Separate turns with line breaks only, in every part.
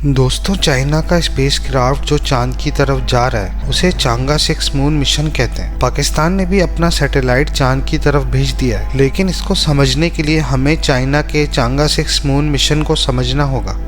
दोस्तों, चाइना का स्पेसक्राफ्ट जो चांद की तरफ जा रहा है उसे चांगा 6 मून मिशन कहते हैं। पाकिस्तान ने भी अपना सैटेलाइट चांद की तरफ भेज दिया है, लेकिन इसको समझने के लिए हमें चाइना के चांगा 6 मून मिशन को समझना होगा।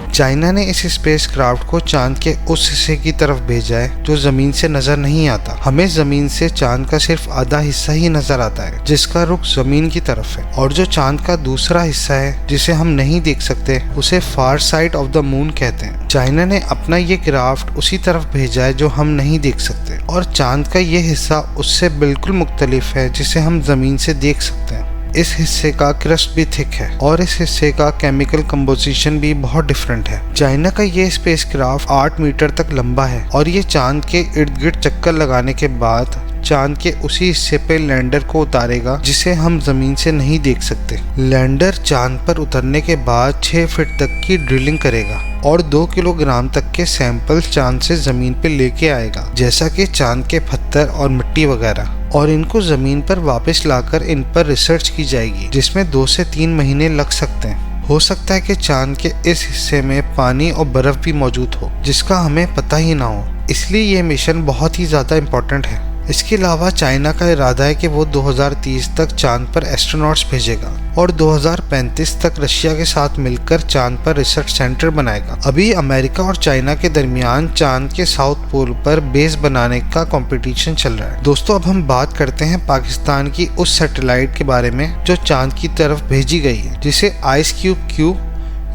चाइना ने इस स्पेसक्राफ्ट को चांद के उस हिस्से की तरफ भेजा है जो जमीन से नजर नहीं आता। हमें जमीन से चांद का सिर्फ आधा हिस्सा ही नजर आता है, जिसका रुख जमीन की तरफ है, और जो चांद का दूसरा हिस्सा है जिसे हम नहीं देख सकते उसे फार साइड ऑफ द मून कहते हैं। चाइना ने अपना ये क्राफ्ट उसी तरफ भेजा है जो हम नहीं देख सकते, और चांद का ये हिस्सा उससे बिल्कुल मुख्तलिफ है जिसे हम जमीन से देख सकते हैं। इस हिस्से का क्रस्ट भी थिक है और इस हिस्से का केमिकल कंपोजिशन भी बहुत डिफरेंट है। चाइना का ये स्पेसक्राफ्ट 8 मीटर तक लंबा है और ये चांद के इर्द गिर्द चक्कर लगाने के बाद चांद के उसी हिस्से पे लैंडर को उतारेगा जिसे हम जमीन से नहीं देख सकते। लैंडर चांद पर उतरने के बाद 6 फीट तक की ड्रिलिंग करेगा और 2 किलोग्राम तक के सैंपल्स चांद से जमीन पे लेके आएगा, जैसा कि चांद के पत्थर और मिट्टी वगैरह, और इनको जमीन पर वापस लाकर इन पर रिसर्च की जाएगी, जिसमें 2 से 3 महीने लग सकते हैं। हो सकता है कि चांद के इस हिस्से में पानी और बर्फ भी मौजूद हो जिसका हमें पता ही ना हो, इसलिए ये मिशन बहुत ही ज्यादा इम्पोर्टेंट है। इसके अलावा चाइना का इरादा है कि वो 2030 तक चांद पर एस्ट्रोनॉट्स भेजेगा और 2035 तक रशिया के साथ मिलकर चांद पर रिसर्च सेंटर बनाएगा। अभी अमेरिका और चाइना के दरमियान चांद के साउथ पोल पर बेस बनाने का कंपटीशन चल रहा है। दोस्तों, अब हम बात करते हैं पाकिस्तान की उस सैटेलाइट के बारे में जो चांद की तरफ भेजी गई है, जिसे आइस क्यूब क्यू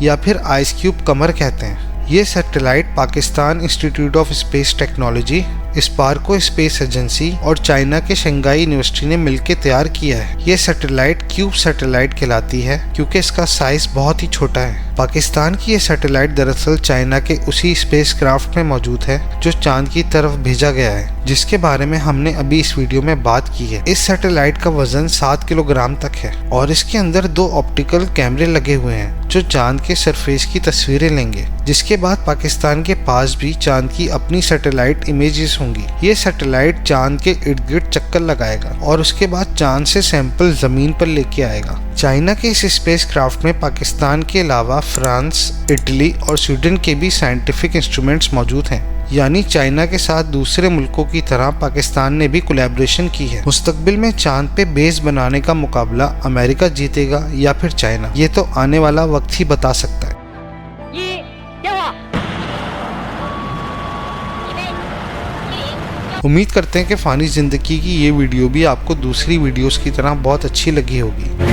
या फिर आइस क्यूब कमर कहते हैं। ये satellite Pakistan institute of space technology, Sparco space agency और चाइना के शंघाई यूनिवर्सिटी ने मिलकर तैयार किया है। ये सैटेलाइट क्यूब सैटेलाइट कहलाती है क्योंकि इसका साइज बहुत ही छोटा है। पाकिस्तान की ये सैटेलाइट दरअसल चाइना के उसी स्पेसक्राफ्ट में मौजूद है जो चांद की तरफ भेजा गया है, जिसके बारे में हमने अभी इस वीडियो में बात की है। इस सैटेलाइट का वजन 7 किलोग्राम तक है और इसके अंदर 2 ऑप्टिकल कैमरे लगे हुए हैं जो चांद के सरफेस की तस्वीरें लेंगे, जिसके बाद पाकिस्तान के पास भी चांद की अपनी सैटेलाइट इमेजेस होंगी। ये सैटेलाइट चांद के इर्द गिर्द चक्कर लगाएगा और उसके बाद चांद से सैंपल जमीन पर लेके आएगा। चाइना के इस स्पेसक्राफ्ट में पाकिस्तान के अलावा फ्रांस, इटली और स्वीडन के भी साइंटिफिक इंस्ट्रूमेंट्स मौजूद हैं। यानी चाइना के साथ दूसरे मुल्कों की तरह पाकिस्तान ने भी कोलैबोरेशन की है। मुस्तकबिल में चांद पे बेस बनाने का मुकाबला अमेरिका जीतेगा या फिर चाइना, ये तो आने वाला वक्त ही बता सकता है। उम्मीद करते हैं कि फ़ानी ज़िंदगी की ये वीडियो भी आपको दूसरी वीडियोस की तरह बहुत अच्छी लगी होगी।